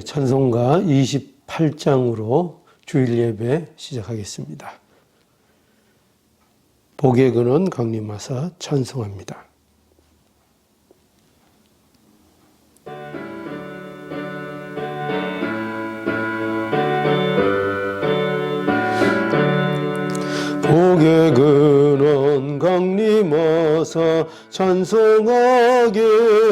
찬송가 28장으로 주일 예배 시작하겠습니다. 복의 근원 강림하사 찬송합니다. 복의 근원 강림하사 찬송하게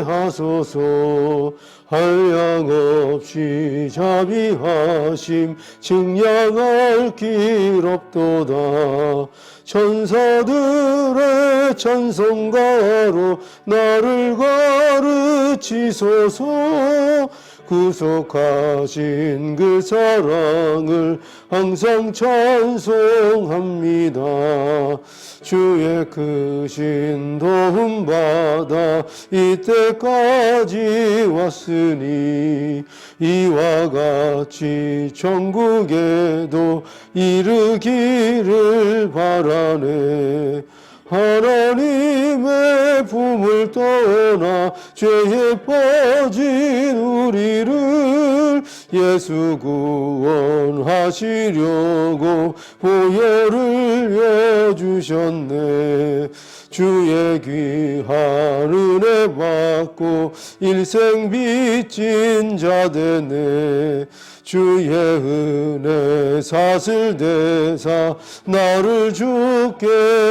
하소서. 한량없이 자비하심 증량할 길 없도다. 천사들의 찬송가로 나를 가르치소서. 구속하신 그 사랑을 항상 찬송합니다. 주의 크신 도움 받아 이때까지 왔으니 이와 같이 천국에도 이르기를 바라네. 하나님의 품을 떠나 죄에 빠진 우리를 예수 구원하시려고 보혈을 내주셨네. 주의 귀한 은혜 받고 일생 빚진 자 되네. 주의 은혜 사슬대사 나를 주께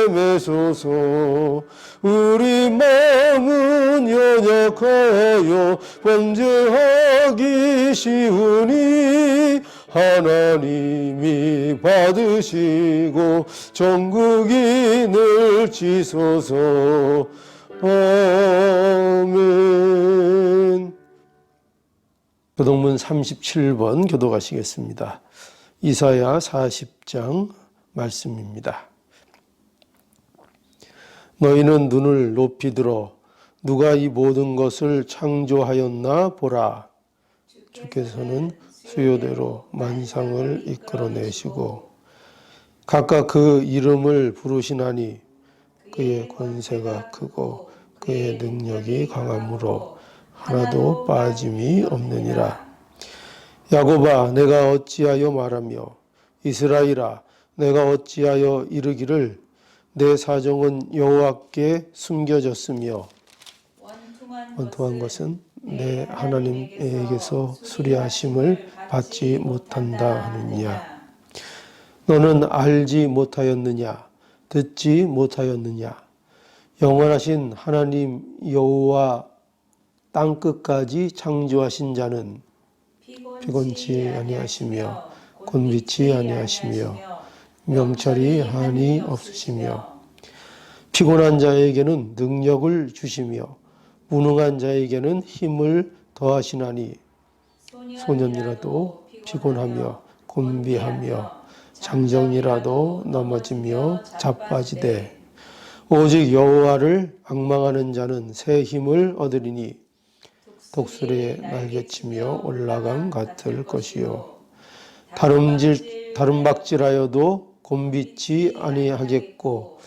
매소서. 우리 마음은 연약하여 범죄하기 쉬우니 하나님이 받으시고 전국인을 지소서. 아멘. 교동문 37번 교독하시겠습니다. 이사야 40장 말씀입니다. 너희는 눈을 높이 들어 누가 이 모든 것을 창조하였나 보라. 주께서는 수요대로 만상을 이끌어내시고 각각 그 이름을 부르시나니 그의 권세가 크고 그의 능력이 강함으로 하나도 빠짐이 없느니라. 야곱아, 내가 어찌하여 말하며 이스라엘아, 내가 어찌하여 이르기를 내 사정은 여호와께 숨겨졌으며 원통한 것은 내 하나님에게서 수리하심을 받지 못한다 하느냐. 너는 알지 못하였느냐, 듣지 못하였느냐. 영원하신 하나님 여호와 땅끝까지 창조하신 자는 피곤치 아니하시며 곤비치 아니하시며 명철이 한이 없으시며 피곤한 자에게는 능력을 주시며 무능한 자에게는 힘을 더하시나니 소년이라도 피곤하며 곤비하며 장정이라도 넘어지며 자빠지되 오직 여호와를 악망하는 자는 새 힘을 얻으리니 독수리에 날개치며 올라감 같을 것이요 다름박질하여도 곤비치 아니하겠고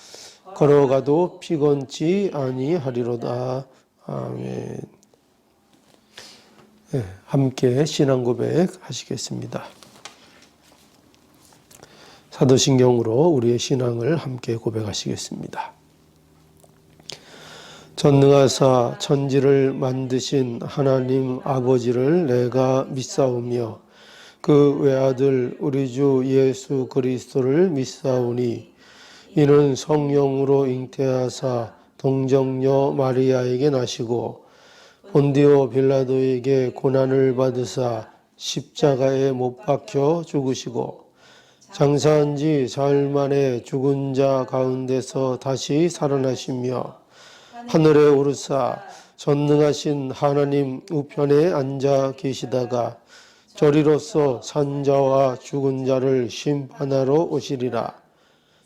걸어가도 피곤치 아니하리로다. 아멘. 네, 함께 신앙 고백 하시겠습니다. 사도신경으로 우리의 신앙을 함께 고백하시겠습니다. 전능하사 천지를 만드신 하나님 아버지를 내가 믿사오며 그 외아들 우리 주 예수 그리스도를 믿사오니 이는 성령으로 잉태하사 동정녀 마리아에게 나시고 본디오 빌라도에게 고난을 받으사 십자가에 못 박혀 죽으시고 장사한 지 사흘 만에 죽은 자 가운데서 다시 살아나시며 하늘에 오르사 전능하신 하나님 우편에 앉아 계시다가 저리로서 산자와 죽은 자를 심판하러 오시리라.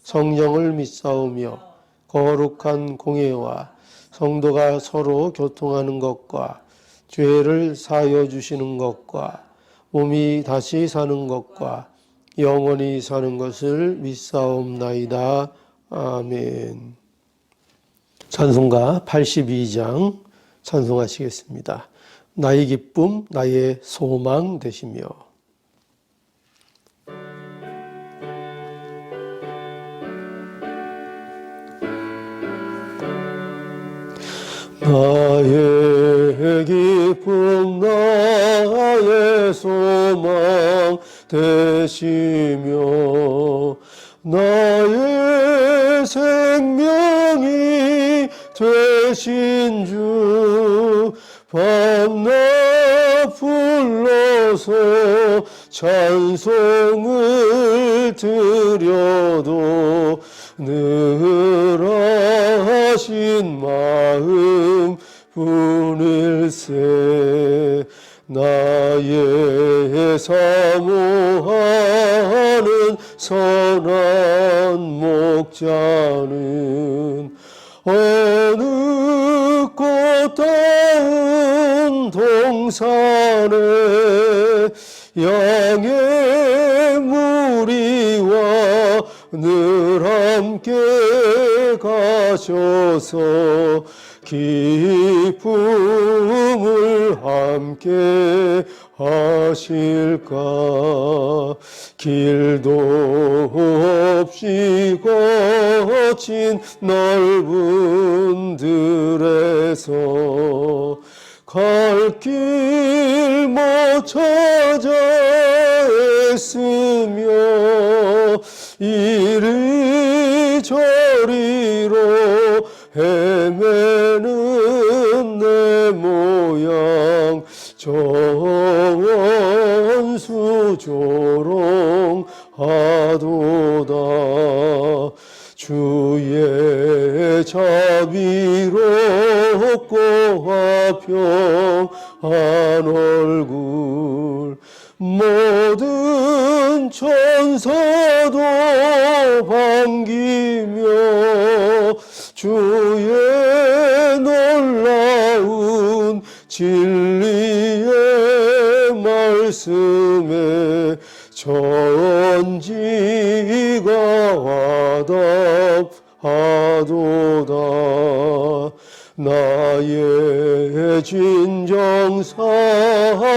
성령을 믿사오며 거룩한 공예와 성도가 서로 교통하는 것과 죄를 사하여 주시는 것과 몸이 다시 사는 것과 영원히 사는 것을 믿사옵나이다. 아멘. 찬송가 82장 찬송하시겠습니다. 나의 기쁨, 나의 소망 되시며 나의 기쁨 나의 소망 되시며 나의 생명이 되신 주 밤낮 불러서 찬송을 드려도 늘 하신 마음 뿐일세 나의 사모하는 선한 목자는 어느 꽃다운 동산에 양의 무리와 늘 함께 가셔서 기쁨을 함께 하실까 길도 없이 거친 넓은 들에서 갈 길 못 찾아 애쓰며 이리저리로 헤매는 내 모양 저원수 조롱하도다 주의 자비롭고 화평한 얼굴 모든 천사도 반기며 주의 놀라운 진리의 말씀에 전지가 화답하도다 나의 진정 사모하는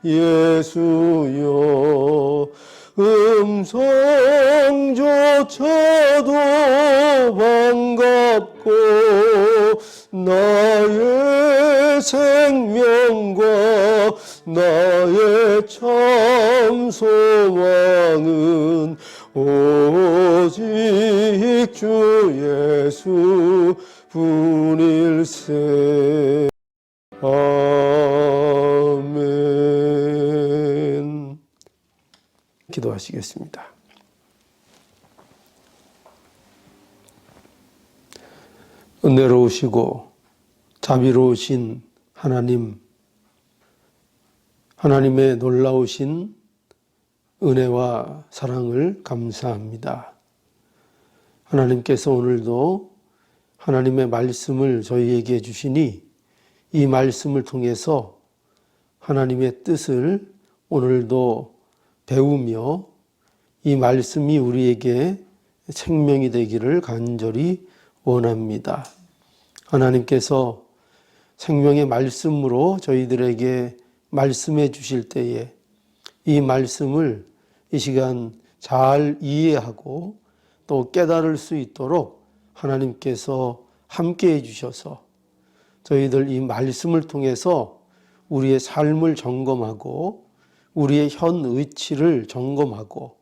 예수여 음성조차도 반갑고 나의 생명과 나의 참 소망은 오직 주 예수 뿐일세. 아멘. 기도하시겠습니다. 은혜로우시고 자비로우신 하나님, 하나님의 놀라우신 은혜와 사랑을 감사합니다. 하나님께서 오늘도 하나님의 말씀을 저희에게 주시니 이 말씀을 통해서 하나님의 뜻을 오늘도 배우며 이 말씀이 우리에게 생명이 되기를 간절히 원합니다. 하나님께서 생명의 말씀으로 저희들에게 말씀해 주실 때에 이 말씀을 이 시간 잘 이해하고 또 깨달을 수 있도록 하나님께서 함께 해 주셔서 저희들 이 말씀을 통해서 우리의 삶을 점검하고 우리의 현 의치를 점검하고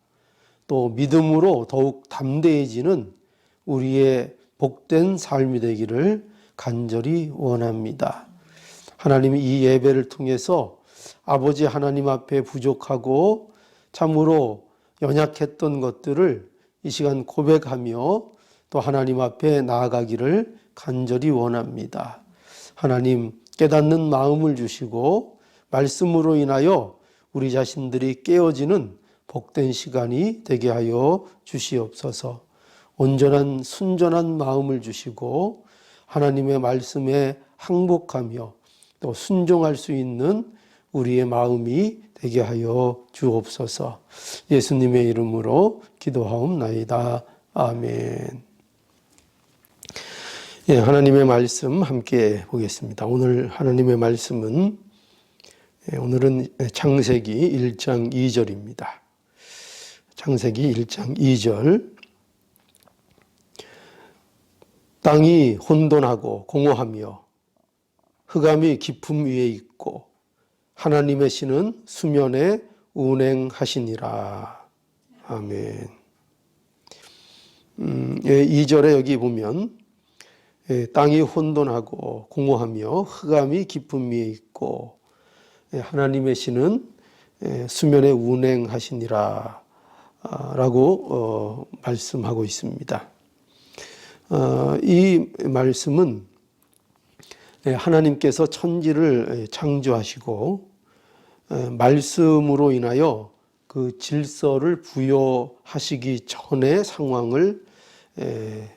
또 믿음으로 더욱 담대해지는 우리의 복된 삶이 되기를 간절히 원합니다. 하나님이 이 예배를 통해서 아버지 하나님 앞에 부족하고 참으로 연약했던 것들을 이 시간 고백하며 또 하나님 앞에 나아가기를 간절히 원합니다. 하나님 깨닫는 마음을 주시고 말씀으로 인하여 우리 자신들이 깨어지는 복된 시간이 되게 하여 주시옵소서. 온전한 순전한 마음을 주시고 하나님의 말씀에 항복하며 또 순종할 수 있는 우리의 마음이 되게 하여 주옵소서. 예수님의 이름으로 기도하옵나이다. 아멘. 예, 하나님의 말씀 함께 보겠습니다. 오늘 하나님의 말씀은 오늘은 창세기 1장 2절입니다. 창세기 1장 2절. 땅이 혼돈하고 공허하며 흑암이 깊음 위에 있고 하나님의 신은 수면에 운행하시니라. 아멘. 2절에 여기 보면 땅이 혼돈하고 공허하며 흑암이 깊음 위에 있고 하나님의 신은 수면에 운행하시니라 라고 말씀하고 있습니다. 이 말씀은 하나님께서 천지를 창조하시고 말씀으로 인하여 그 질서를 부여하시기 전의 상황을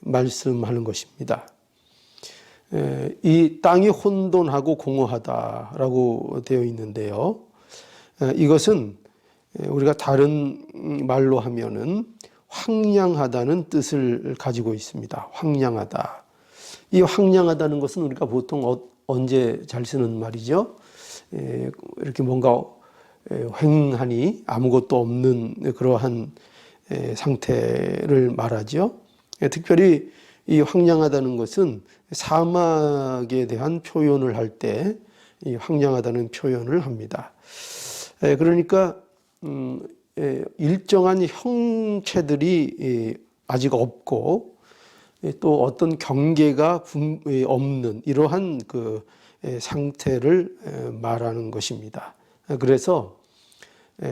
말씀하는 것입니다. 이 땅이 혼돈하고 공허하다라고 되어 있는데요. 이것은 우리가 다른 말로 하면은 황량하다는 뜻을 가지고 있습니다. 황량하다. 이 황량하다는 것은 우리가 보통 언제 잘 쓰는 말이죠? 이렇게 뭔가 휑하니 아무것도 없는 그러한 상태를 말하죠. 특별히 이 황량하다는 것은 사막에 대한 표현을 할 때 이 황량하다는 표현을 합니다. 그러니까 일정한 형체들이 아직 없고 또 어떤 경계가 없는 이러한 그 상태를 말하는 것입니다. 그래서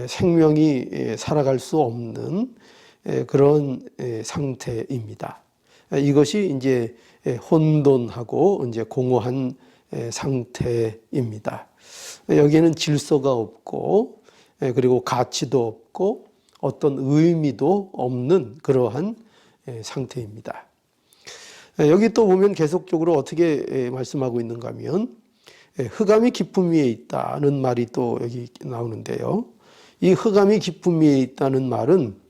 생명이 살아갈 수 없는 그런 상태입니다. 이것이 이제 혼돈하고 이제 공허한 상태입니다. 여기에는 질서가 없고 그리고 가치도 없고 어떤 의미도 없는 그러한 상태입니다. 여기 또 보면 계속적으로 어떻게 말씀하고 있는가 하면 흑암이 깊음 위에 있다는 말이 또 여기 나오는데요. 이 흑암이 깊음 위에 있다는 말은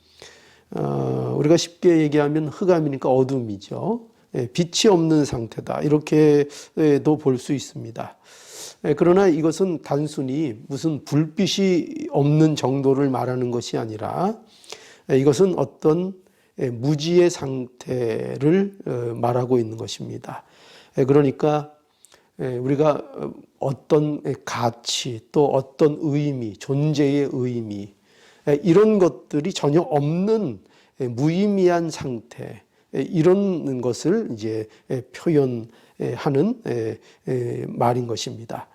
우리가 쉽게 얘기하면 흑암이니까 어둠이죠. 빛이 없는 상태다. 이렇게도 볼 수 있습니다. 그러나 이것은 단순히 무슨 불빛이 없는 정도를 말하는 것이 아니라 이것은 어떤 무지의 상태를 말하고 있는 것입니다. 그러니까 우리가 어떤 가치 또 어떤 의미, 존재의 의미 이런 것들이 전혀 없는 무의미한 상태 이런 것을 이제 표현하는 말인 것입니다.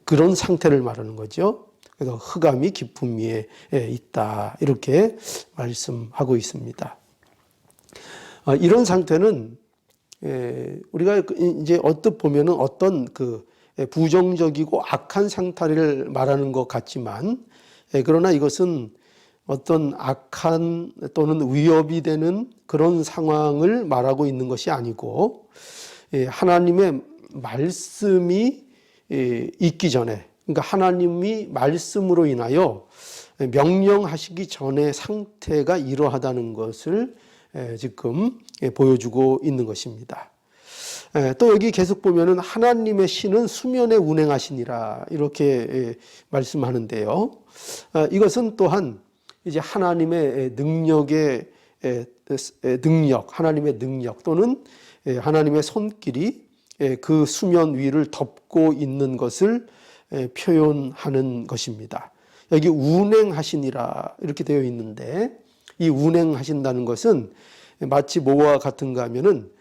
그런 상태를 말하는 거죠. 그래서 흑암이 깊음 위에 있다 이렇게 말씀하고 있습니다. 이런 상태는 우리가 이제 언뜻 보면은 어떤 그 부정적이고 악한 상태를 말하는 것 같지만 그러나 이것은 어떤 악한 또는 위협이 되는 그런 상황을 말하고 있는 것이 아니고 하나님의 말씀이 있기 전에 그러니까 하나님이 말씀으로 인하여 명령하시기 전의 상태가 이러하다는 것을 지금 보여주고 있는 것입니다. 또 여기 계속 보면은 하나님의 신은 수면에 운행하시니라 이렇게 말씀하는데요. 이것은 또한 이제 하나님의 능력의 능력, 하나님의 능력 또는 하나님의 손길이 그 수면 위를 덮고 있는 것을 표현하는 것입니다. 여기 운행하시니라 이렇게 되어 있는데 이 운행하신다는 것은 마치 뭐와 같은가 하면은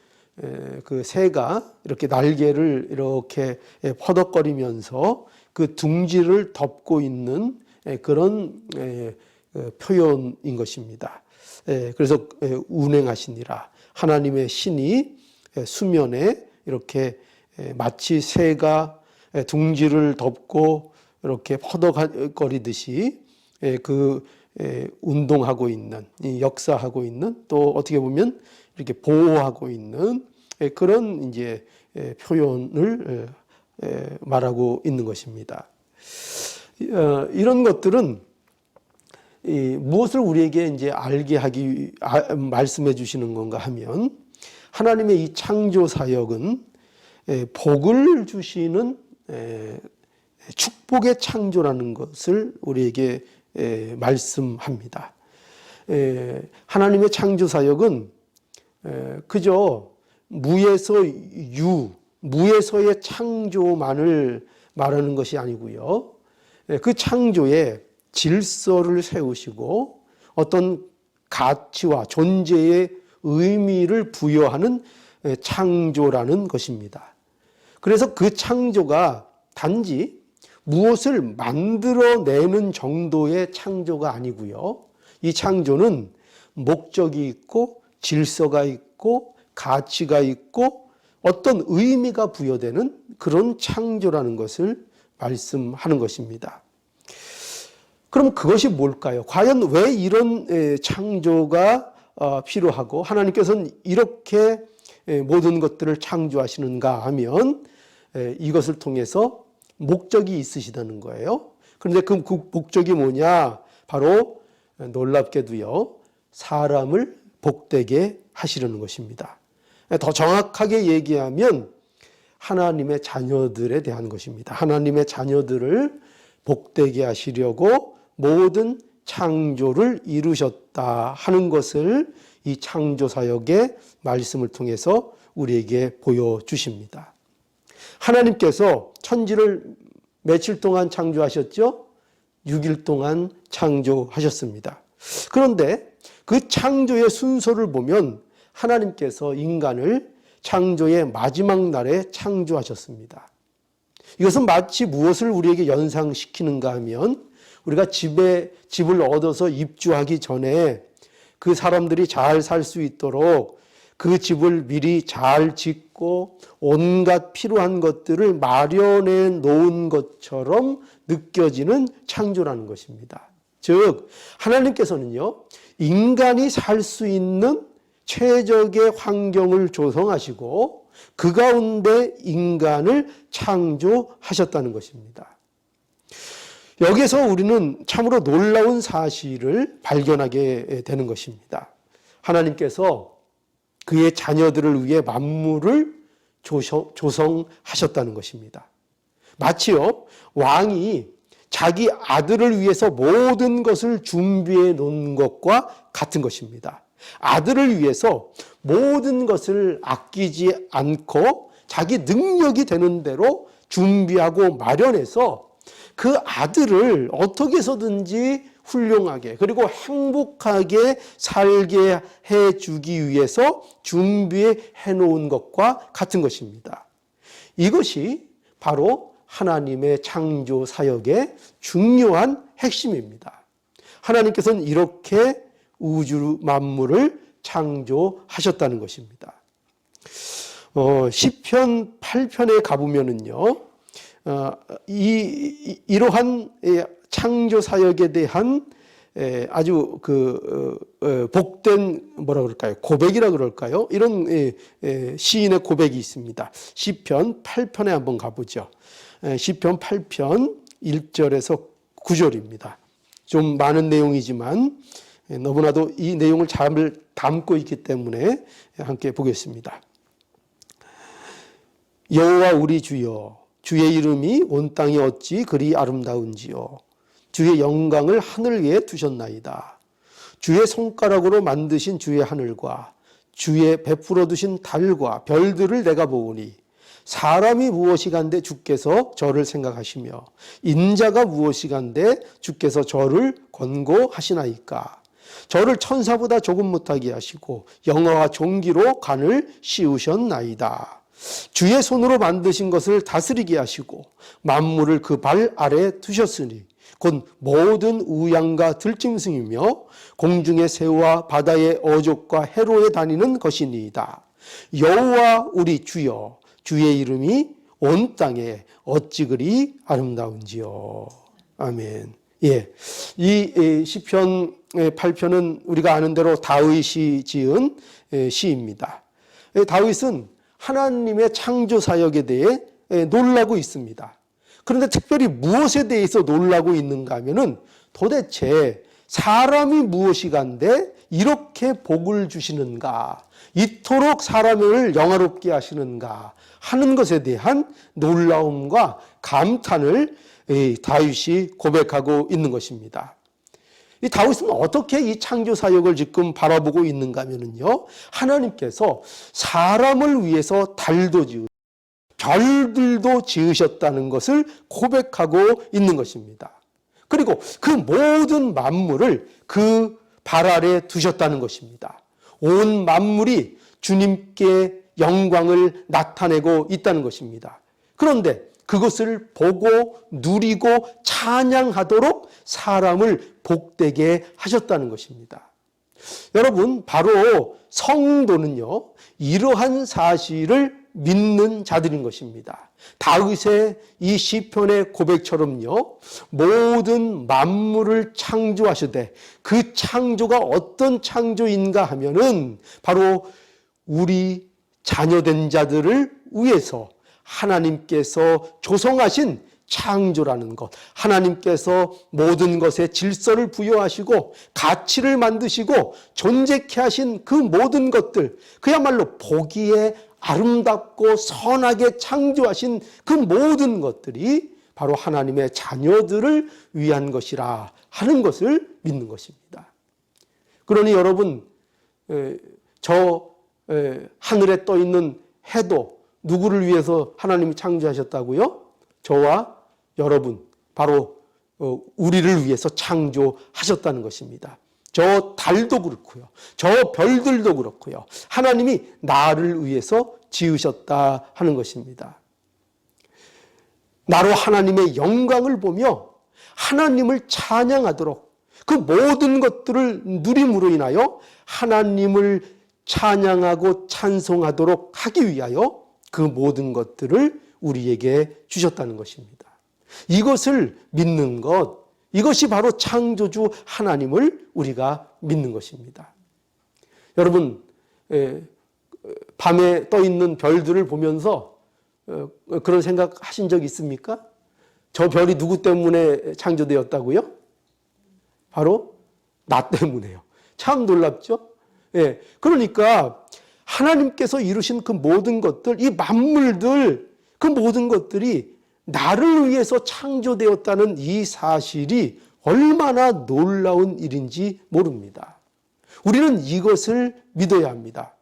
그 새가 이렇게 날개를 이렇게 퍼덕거리면서 그 둥지를 덮고 있는 그런 표현인 것입니다. 그래서 운행하시니라 하나님의 신이 수면에 이렇게 마치 새가 둥지를 덮고 이렇게 퍼덕거리듯이 그 운동하고 있는 역사하고 있는 또 어떻게 보면 이렇게 보호하고 있는 그런 이제 표현을 말하고 있는 것입니다. 이런 것들은 무엇을 우리에게 이제 알게 하기 말씀해 주시는 건가 하면 하나님의 이 창조 사역은 복을 주시는 축복의 창조라는 것을 우리에게 말씀합니다. 하나님의 창조 사역은 그저 무에서 유, 무에서의 창조만을 말하는 것이 아니고요. 그 창조에 질서를 세우시고 어떤 가치와 존재의 의미를 부여하는 창조라는 것입니다. 그래서 그 창조가 단지 무엇을 만들어내는 정도의 창조가 아니고요. 이 창조는 목적이 있고 질서가 있고 가치가 있고 어떤 의미가 부여되는 그런 창조라는 것을 말씀하는 것입니다. 그럼 그것이 뭘까요? 과연 왜 이런 창조가 필요하고 하나님께서는 이렇게 모든 것들을 창조하시는가 하면 이것을 통해서 목적이 있으시다는 거예요. 그런데 그 목적이 뭐냐? 바로 놀랍게도요, 사람을 복되게 하시려는 것입니다. 더 정확하게 얘기하면 하나님의 자녀들에 대한 것입니다. 하나님의 자녀들을 복되게 하시려고 모든 창조를 이루셨다 하는 것을 이 창조 사역의 말씀을 통해서 우리에게 보여주십니다. 하나님께서 천지를 며칠 동안 창조하셨죠? 6일 동안 창조하셨습니다. 그런데 그 창조의 순서를 보면 하나님께서 인간을 창조의 마지막 날에 창조하셨습니다. 이것은 마치 무엇을 우리에게 연상시키는가 하면 우리가 집을 얻어서 입주하기 전에 그 사람들이 잘 살 수 있도록 그 집을 미리 잘 짓고 온갖 필요한 것들을 마련해 놓은 것처럼 느껴지는 창조라는 것입니다. 즉 하나님께서는요, 인간이 살 수 있는 최적의 환경을 조성하시고 그 가운데 인간을 창조하셨다는 것입니다. 여기서 우리는 참으로 놀라운 사실을 발견하게 되는 것입니다. 하나님께서 그의 자녀들을 위해 만물을 조성하셨다는 것입니다. 마치요, 왕이 자기 아들을 위해서 모든 것을 준비해 놓은 것과 같은 것입니다. 아들을 위해서 모든 것을 아끼지 않고 자기 능력이 되는 대로 준비하고 마련해서 그 아들을 어떻게 해서든지 훌륭하게 그리고 행복하게 살게 해주기 위해서 준비해 놓은 것과 같은 것입니다. 이것이 바로 하나님의 창조 사역의 중요한 핵심입니다. 하나님께서는 이렇게 우주 만물을 창조하셨다는 것입니다. 시편 8편에 가보면은요, 이러한 창조 사역에 대한 아주 복된 뭐라 그럴까요? 고백이라 그럴까요? 이런 시인의 고백이 있습니다. 시편 8편에 한번 가보죠. 시편 8편 1절에서 9절입니다. 좀 많은 내용이지만 너무나도 이 내용을 잘 담고 있기 때문에 함께 보겠습니다. 여호와 우리 주여, 주의 이름이 온 땅에 어찌 그리 아름다운지요. 주의 영광을 하늘 위에 두셨나이다. 주의 손가락으로 만드신 주의 하늘과 주의 베풀어 두신 달과 별들을 내가 보오니 사람이 무엇이간데 주께서 저를 생각하시며 인자가 무엇이간데 주께서 저를 권고하시나이까. 저를 천사보다 조금 못하게 하시고 영화와 종기로 간을 씌우셨나이다. 주의 손으로 만드신 것을 다스리게 하시고 만물을 그 발 아래 두셨으니 곧 모든 우양과 들짐승이며 공중의 새와 바다의 어족과 해로에 다니는 것이니이다. 여호와 우리 주여, 주의 이름이 온 땅에 어찌 그리 아름다운지요. 아멘. 예, 이 시편 8편은 우리가 아는 대로 다윗이 지은 시입니다. 다윗은 하나님의 창조 사역에 대해 놀라고 있습니다. 그런데 특별히 무엇에 대해서 놀라고 있는가 하면은 도대체 사람이 무엇이간데 이렇게 복을 주시는가, 이토록 사람을 영화롭게 하시는가 하는 것에 대한 놀라움과 감탄을 다윗이 고백하고 있는 것입니다. 이 다윗은 어떻게 이 창조 사역을 지금 바라보고 있는가 하면요, 하나님께서 사람을 위해서 달도 지으시고 별들도 지으셨다는 것을 고백하고 있는 것입니다. 그리고 그 모든 만물을 그 발 아래 두셨다는 것입니다. 온 만물이 주님께 영광을 나타내고 있다는 것입니다. 그런데 그것을 보고 누리고 찬양하도록 사람을 복되게 하셨다는 것입니다. 여러분, 바로 성도는요, 이러한 사실을 믿는 자들인 것입니다. 다윗의 이 시편의 고백처럼요, 모든 만물을 창조하시되 그 창조가 어떤 창조인가 하면은 바로 우리 자녀된 자들을 위해서 하나님께서 조성하신 창조라는 것, 하나님께서 모든 것에 질서를 부여하시고 가치를 만드시고 존재케 하신 그 모든 것들, 그야말로 보기에 아름답고 선하게 창조하신 그 모든 것들이 바로 하나님의 자녀들을 위한 것이라 하는 것을 믿는 것입니다. 그러니 여러분, 하늘에 떠 있는 해도 누구를 위해서 하나님이 창조하셨다고요? 저와 여러분, 바로 우리를 위해서 창조하셨다는 것입니다. 저 달도 그렇고요, 저 별들도 그렇고요, 하나님이 나를 위해서 지으셨다 하는 것입니다. 나로 하나님의 영광을 보며 하나님을 찬양하도록, 그 모든 것들을 누림으로 인하여 하나님을 찬양하고 찬송하도록 하기 위하여 그 모든 것들을 우리에게 주셨다는 것입니다. 이것을 믿는 것, 이것이 바로 창조주 하나님을 우리가 믿는 것입니다. 여러분, 밤에 떠 있는 별들을 보면서 그런 생각 하신 적 있습니까? 저 별이 누구 때문에 창조되었다고요? 바로 나 때문에요. 참 놀랍죠? 예. 그러니까 하나님께서 이루신 그 모든 것들, 이 만물들, 그 모든 것들이 나를 위해서 창조되었다는 이 사실이 얼마나 놀라운 일인지 모릅니다. 우리는 이것을 믿어야 합니다.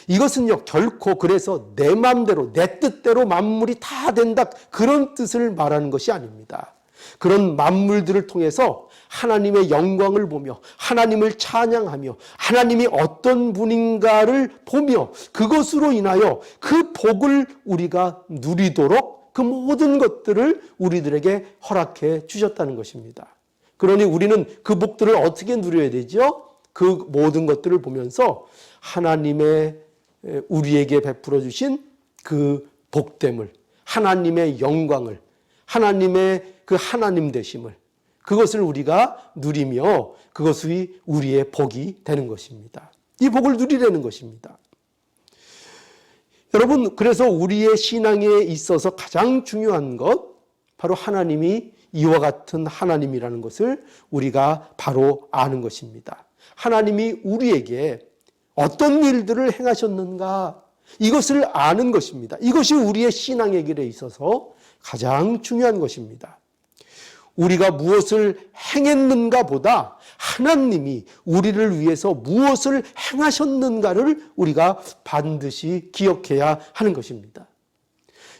이것은요, 결코 그래서 내 마음대로, 내 뜻대로 만물이 다 된다, 그런 뜻을 말하는 것이 아닙니다. 그런 만물들을 통해서 하나님의 영광을 보며 하나님을 찬양하며 하나님이 어떤 분인가를 보며 그것으로 인하여 그 복을 우리가 누리도록 그 모든 것들을 우리들에게 허락해 주셨다는 것입니다. 그러니 우리는 그 복들을 어떻게 누려야 되죠? 그 모든 것들을 보면서 하나님의 우리에게 베풀어 주신 그 복됨을, 하나님의 영광을, 하나님의 그 하나님 되심을, 그것을 우리가 누리며 그것이 우리의 복이 되는 것입니다. 이 복을 누리려는 것입니다. 여러분, 그래서 우리의 신앙에 있어서 가장 중요한 것, 바로 하나님이 이와 같은 하나님이라는 것을 우리가 바로 아는 것입니다. 하나님이 우리에게 어떤 일들을 행하셨는가, 이것을 아는 것입니다. 이것이 우리의 신앙의 길에 있어서 가장 중요한 것입니다. 우리가 무엇을 행했는가 보다 하나님이 우리를 위해서 무엇을 행하셨는가를 우리가 반드시 기억해야 하는 것입니다.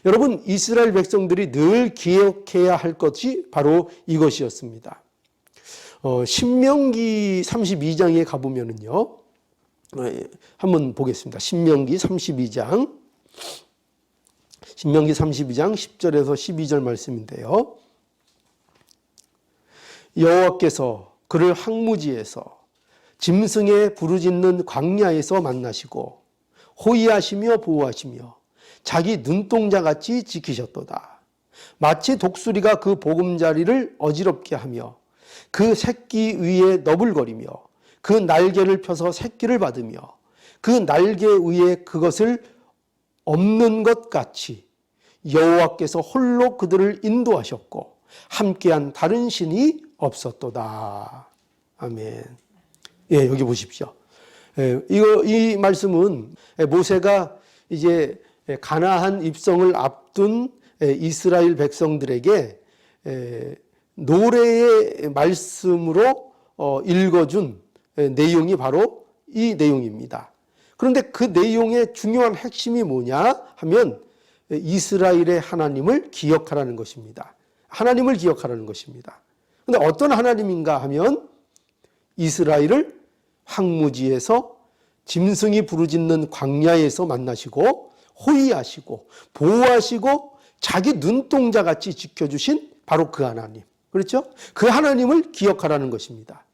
여러분, 이스라엘 백성들이 늘 기억해야 할 것이 바로 이것이었습니다. 신명기 32장에 가보면은요, 한번 보겠습니다. 신명기 32장 10절에서 12절 말씀인데요. 여호와께서 그를 황무지에서 짐승의 부르짖는 광야에서 만나시고 호위하시며 보호하시며 자기 눈동자같이 지키셨도다. 마치 독수리가 그 보금자리를 어지럽게 하며 그 새끼 위에 너불거리며 그 날개를 펴서 새끼를 받으며 그 날개 위에 그것을 없는 것 같이 여호와께서 홀로 그들을 인도하셨고 함께한 다른 신이 없었도다. 아멘. 예, 여기 보십시오. 예, 이 말씀은 모세가 이제 가나안 입성을 앞둔 이스라엘 백성들에게 노래의 말씀으로 읽어준 내용이 바로 이 내용입니다. 그런데 그 내용의 중요한 핵심이 뭐냐 하면 이스라엘의 하나님을 기억하라는 것입니다. 하나님을 기억하라는 것입니다. 그런데 어떤 하나님인가 하면 이스라엘을 황무지에서 짐승이 부르짖는 광야에서 만나시고 호위하시고 보호하시고 자기 눈동자같이 지켜주신 바로 그 하나님. 그렇죠? 그 하나님을 기억하라는 것입니다.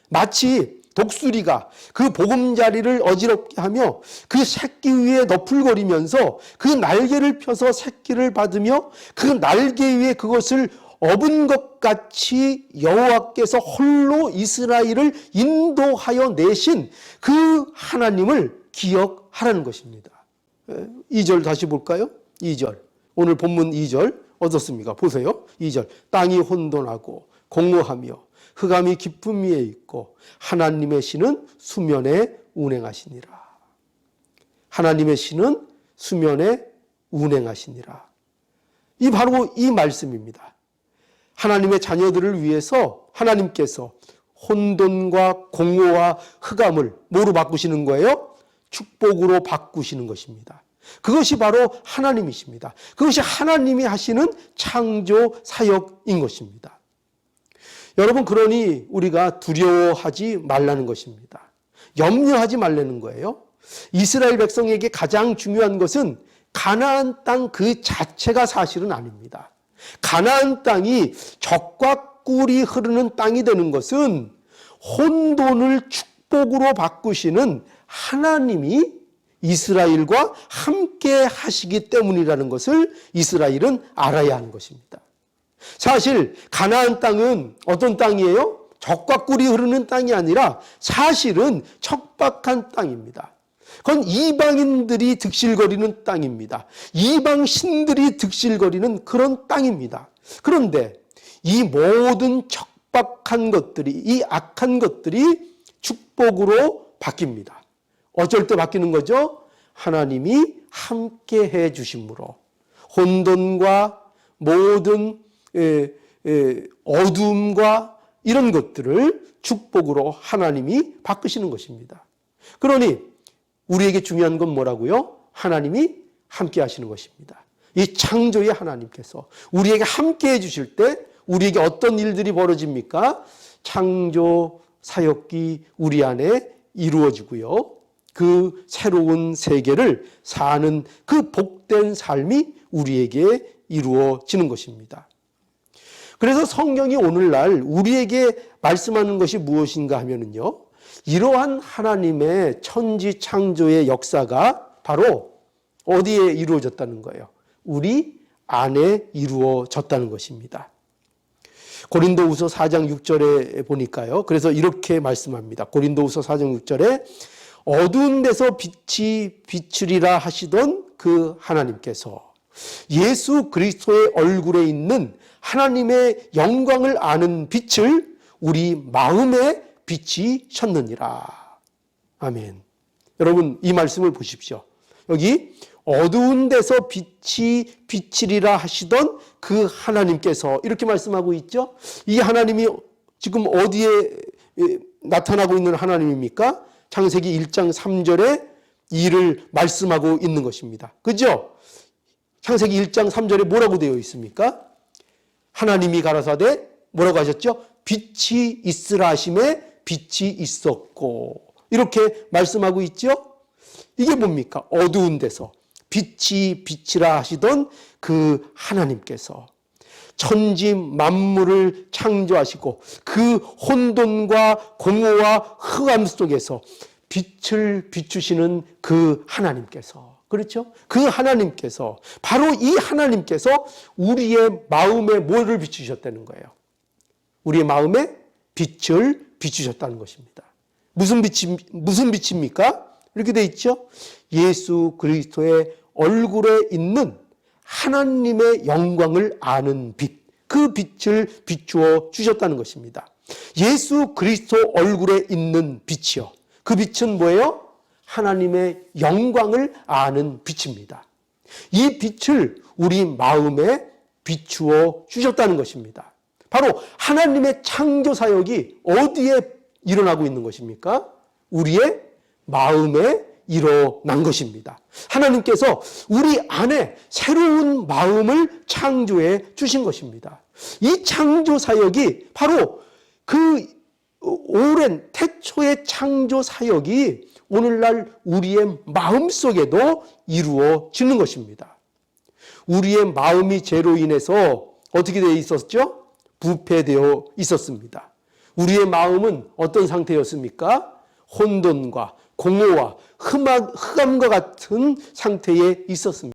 마치 독수리가 그 보금자리를 어지럽게 하며 그 새끼 위에 너풀거리면서 그 날개를 펴서 새끼를 받으며 그 날개 위에 그것을 업은 것 같이 여호와께서 홀로 이스라엘을 인도하여 내신 그 하나님을 기억하라는 것입니다. 2절 다시 볼까요? 2절. 오늘 본문 2절 어떻습니까? 보세요. 2절. 땅이 혼돈하고 공허하며 흑암이 깊음 위에 있고 하나님의 신은 수면에 운행하시니라. 하나님의 신은 수면에 운행하시니라. 이 바로 이 말씀입니다. 하나님의 자녀들을 위해서 하나님께서 혼돈과 공허와 흑암을 뭐로 바꾸시는 거예요? 축복으로 바꾸시는 것입니다. 그것이 바로 하나님이십니다. 그것이 하나님이 하시는 창조 사역인 것입니다. 여러분, 그러니 우리가 두려워하지 말라는 것입니다. 염려하지 말라는 거예요. 이스라엘 백성에게 가장 중요한 것은 가나안 땅 그 자체가 사실은 아닙니다. 가나안 땅이 젖과 꿀이 흐르는 땅이 되는 것은 혼돈을 축복으로 바꾸시는 하나님이 이스라엘과 함께 하시기 때문이라는 것을 이스라엘은 알아야 하는 것입니다. 사실 가나안 땅은 어떤 땅이에요? 젖과 꿀이 흐르는 땅이 아니라 사실은 척박한 땅입니다. 그건 이방인들이 득실거리는 땅입니다. 이방 신들이 득실거리는 그런 땅입니다. 그런데 이 모든 척박한 것들이, 이 악한 것들이 축복으로 바뀝니다. 어쩔 때 바뀌는 거죠? 하나님이 함께 해 주심으로 혼돈과 모든 어둠과 이런 것들을 축복으로 하나님이 바꾸시는 것입니다. 그러니 우리에게 중요한 건 뭐라고요? 하나님이 함께 하시는 것입니다. 이 창조의 하나님께서 우리에게 함께 해 주실 때 우리에게 어떤 일들이 벌어집니까? 창조 사역이 우리 안에 이루어지고요. 그 새로운 세계를 사는 그 복된 삶이 우리에게 이루어지는 것입니다. 그래서 성경이 오늘날 우리에게 말씀하는 것이 무엇인가 하면요, 이러한 하나님의 천지 창조의 역사가 바로 어디에 이루어졌다는 거예요? 우리 안에 이루어졌다는 것입니다. 고린도후서 4장 6절에 보니까요, 그래서 이렇게 말씀합니다. 고린도후서 4장 6절에 어두운 데서 빛이 비추리라 하시던 그 하나님께서 예수 그리스도의 얼굴에 있는 하나님의 영광을 아는 빛을 우리 마음에 비치셨느니라. 아멘. 여러분, 이 말씀을 보십시오. 여기 어두운 데서 빛이 비치리라 하시던 그 하나님께서 이렇게 말씀하고 있죠. 이 하나님이 지금 어디에 나타나고 있는 하나님입니까? 창세기 1장 3절에 이를 말씀하고 있는 것입니다. 그죠? 창세기 1장 3절에 뭐라고 되어 있습니까? 하나님이 가라사대 뭐라고 하셨죠? 빛이 있으라 하심에 빛이 있었고, 이렇게 말씀하고 있죠. 이게 뭡니까? 어두운 데서 빛이 비치라 하시던 그 하나님께서 천지 만물을 창조하시고 그 혼돈과 공허와 흑암 속에서 빛을 비추시는 그 하나님께서, 그렇죠? 그 하나님께서, 바로 이 하나님께서 우리의 마음에 뭐를 비추셨다는 거예요? 우리의 마음에 빛을 비추셨다는 것입니다. 무슨 빛입니까? 이렇게 돼 있죠? 예수 그리스도의 얼굴에 있는 하나님의 영광을 아는 빛, 그 빛을 비추어 주셨다는 것입니다. 예수 그리스도 얼굴에 있는 빛이요. 그 빛은 뭐예요? 하나님의 영광을 아는 빛입니다. 이 빛을 우리 마음에 비추어 주셨다는 것입니다. 바로 하나님의 창조 사역이 어디에 일어나고 있는 것입니까? 우리의 마음에 일어난 것입니다. 하나님께서 우리 안에 새로운 마음을 창조해 주신 것입니다. 이 창조 사역이 바로 그 오랜 태초의 창조 사역이 오늘날 우리의 마음속에도 이루어지는 것입니다. 우리의 마음이 죄로 인해서 어떻게 되어 있었죠? 부패되어 있었습니다. 우리의 마음은 어떤 상태였습니까? 혼돈과 공허와 흑암과 같은 상태에 있었습니다.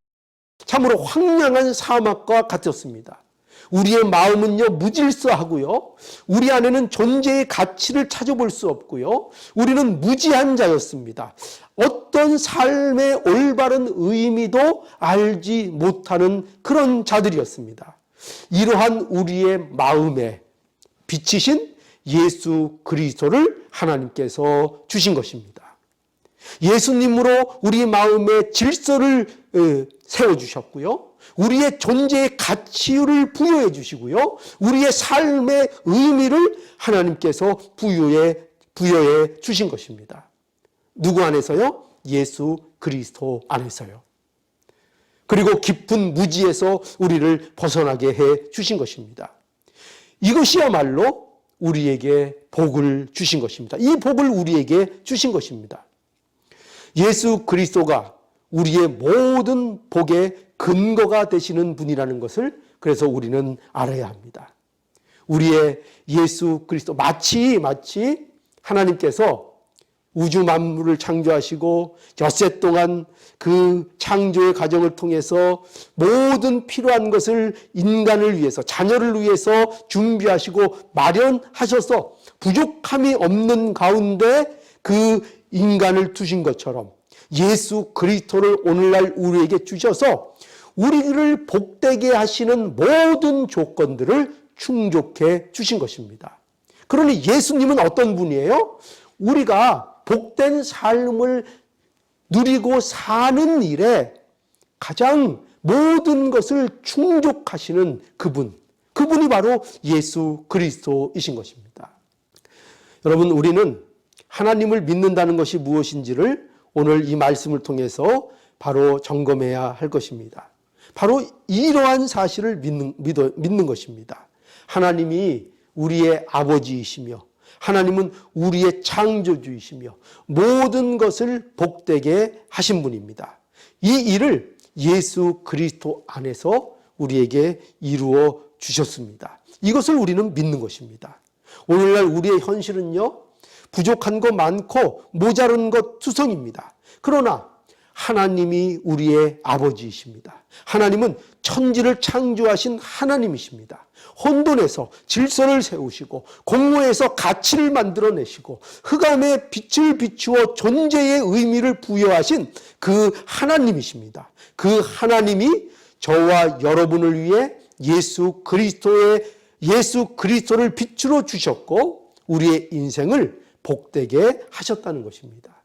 참으로 황량한 사막과 같았습니다. 우리의 마음은요, 무질서하고요, 우리 안에는 존재의 가치를 찾아볼 수 없고요, 우리는 무지한 자였습니다. 어떤 삶의 올바른 의미도 알지 못하는 그런 자들이었습니다. 이러한 우리의 마음에 비치신 예수 그리스도를 하나님께서 주신 것입니다. 예수님으로 우리 마음에 질서를 세워주셨고요, 우리의 존재의 가치를 부여해 주시고요, 우리의 삶의 의미를 하나님께서 부여해 주신 것입니다. 누구 안에서요? 예수 그리스도 안에서요. 그리고 깊은 무지에서 우리를 벗어나게 해 주신 것입니다. 이것이야말로 우리에게 복을 주신 것입니다. 이 복을 우리에게 주신 것입니다. 예수 그리스도가 우리의 모든 복의 근거가 되시는 분이라는 것을 그래서 우리는 알아야 합니다. 우리의 예수 그리스도, 마치 하나님께서 우주 만물을 창조하시고 엿새 동안 그 창조의 과정을 통해서 모든 필요한 것을 인간을 위해서, 자녀를 위해서 준비하시고 마련하셔서 부족함이 없는 가운데 그 인간을 두신 것처럼 예수 그리스도를 오늘날 우리에게 주셔서 우리를 복되게 하시는 모든 조건들을 충족해 주신 것입니다. 그러니 예수님은 어떤 분이에요? 우리가 복된 삶을 누리고 사는 일에 가장 모든 것을 충족하시는 그분이 바로 예수 그리스도이신 것입니다. 여러분, 우리는 하나님을 믿는다는 것이 무엇인지를 오늘 이 말씀을 통해서 바로 점검해야 할 것입니다. 바로 이러한 사실을 믿는 것입니다. 하나님이 우리의 아버지이시며 하나님은 우리의 창조주이시며 모든 것을 복되게 하신 분입니다. 이 일을 예수 그리스도 안에서 우리에게 이루어 주셨습니다. 이것을 우리는 믿는 것입니다. 오늘날 우리의 현실은요, 부족한 것 많고 모자른 것 투성입니다. 그러나 하나님이 우리의 아버지이십니다. 하나님은 천지를 창조하신 하나님이십니다. 혼돈에서 질서를 세우시고 공허에서 가치를 만들어내시고 흑암에 빛을 비추어 존재의 의미를 부여하신 그 하나님이십니다. 그 하나님이 저와 여러분을 위해 예수 그리스도를 빛으로 주셨고 우리의 인생을 복되게 하셨다는 것입니다.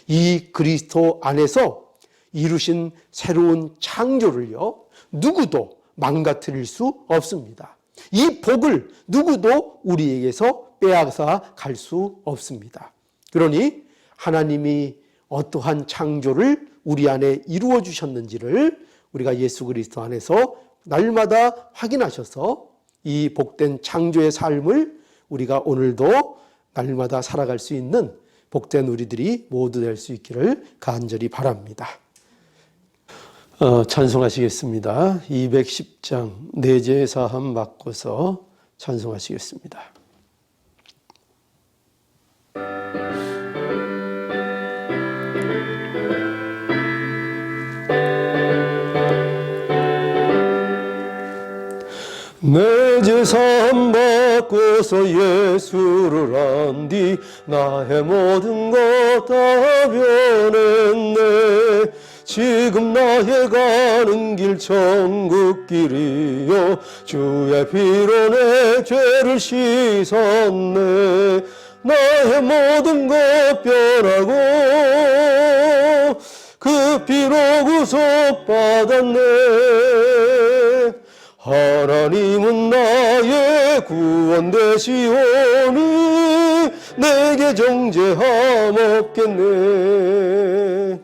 이 그리스도 안에서 이루신 새로운 창조를요, 누구도 망가뜨릴 수 없습니다. 이 복을 누구도 우리에게서 빼앗아 갈 수 없습니다. 그러니 하나님이 어떠한 창조를 우리 안에 이루어 주셨는지를 우리가 예수 그리스도 안에서 날마다 확인하셔서 이 복된 창조의 삶을 우리가 오늘도 날마다 살아갈 수 있는 복된 우리들이 모두 될 수 있기를 간절히 바랍니다. 찬송하시겠습니다. 210장 내죄 사함 바꿔서 찬송하시겠습니다. 내 죄사함 바꿔서 예수를 안 뒤 나의 모든 것 다 변했네. 지금 나의 가는 길 천국길이요 주의 피로 내 죄를 씻었네. 나의 모든 것 변하고 그 피로 구속받았네. 하나님은 나의 구원 되시오니 내게 정죄함 없겠네.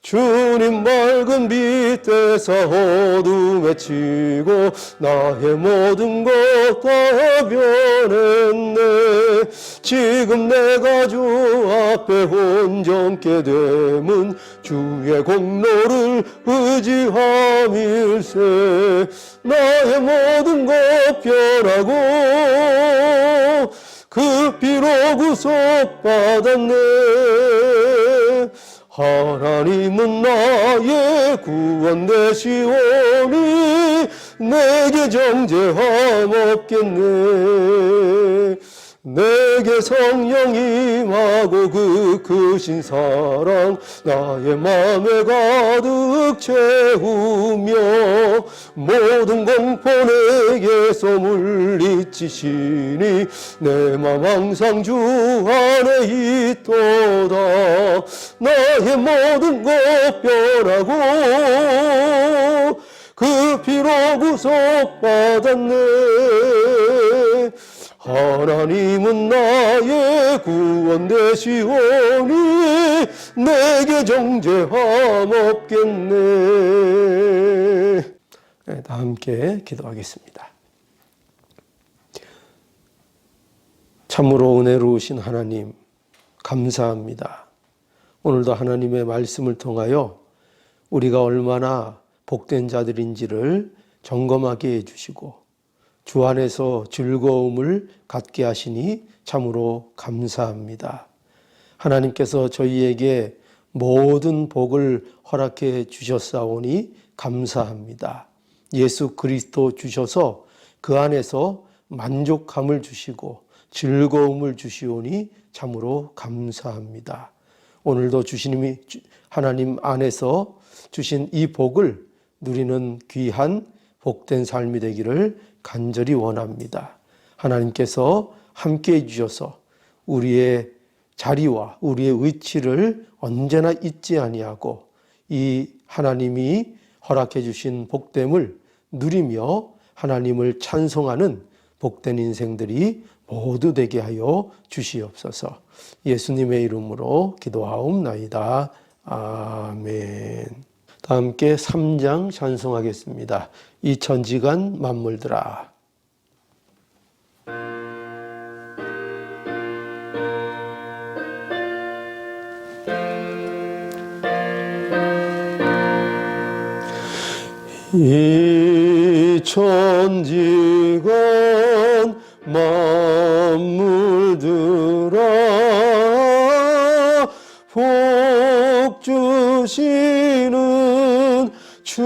주님 맑은 빛 되사 어둠에 치고 나의 모든 것 다 변했네. 지금 내가 주 앞에 온전케 됨은 주의 공로를 의지함일세. 나의 모든 것 변하고 그 피로 구속받았네. 하나님은 나의 구원 되시오니 내게 정죄함 없겠네. 내게 성령 임하고 그 크신 사랑 나의 맘에 가득 채우며 모든 공포 내게서 물리치시니 내 맘 항상 주 안에 있도다. 나의 모든 것 변하고 그 피로 구속받았네. 하나님은 나의 구원 되시오니 내게 정죄함 없겠네. 네, 다 함께 기도하겠습니다. 참으로 은혜로우신 하나님 감사합니다. 오늘도 하나님의 말씀을 통하여 우리가 얼마나 복된 자들인지를 점검하게 해주시고 주 안에서 즐거움을 갖게 하시니 참으로 감사합니다. 하나님께서 저희에게 모든 복을 허락해 주셨사오니 감사합니다. 예수 그리스도 주셔서 그 안에서 만족감을 주시고 즐거움을 주시오니 참으로 감사합니다. 오늘도 주님이 하나님 안에서 주신 이 복을 누리는 귀한 복된 삶이 되기를 간절히 원합니다. 하나님께서 함께해 주셔서 우리의 자리와 우리의 위치를 언제나 잊지 아니하고 이 하나님이 허락해 주신 복됨을 누리며 하나님을 찬송하는 복된 인생들이 모두 되게 하여 주시옵소서. 예수님의 이름으로 기도하옵나이다. 아멘. 다 함께 3장 찬송하겠습니다. 이 천지간 만물들아. 이 천지간 만물들아 복 주시는 주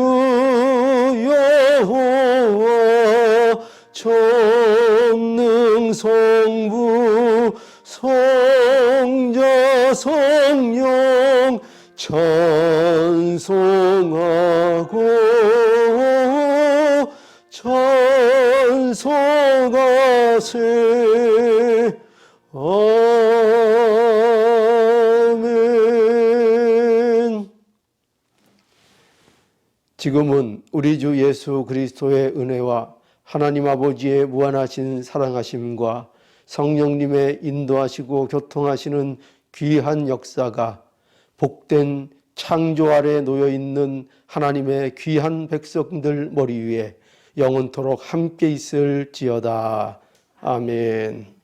여호와 전능 성부 성자 성령 찬송하고 찬송하세. 아멘. 지금은 우리 주 예수 그리스도의 은혜와 하나님 아버지의 무한하신 사랑하심과 성령님의 인도하시고 교통하시는 귀한 역사가 복된 창조 아래 놓여있는 하나님의 귀한 백성들 머리 위에 영원토록 함께 있을지어다. 아멘.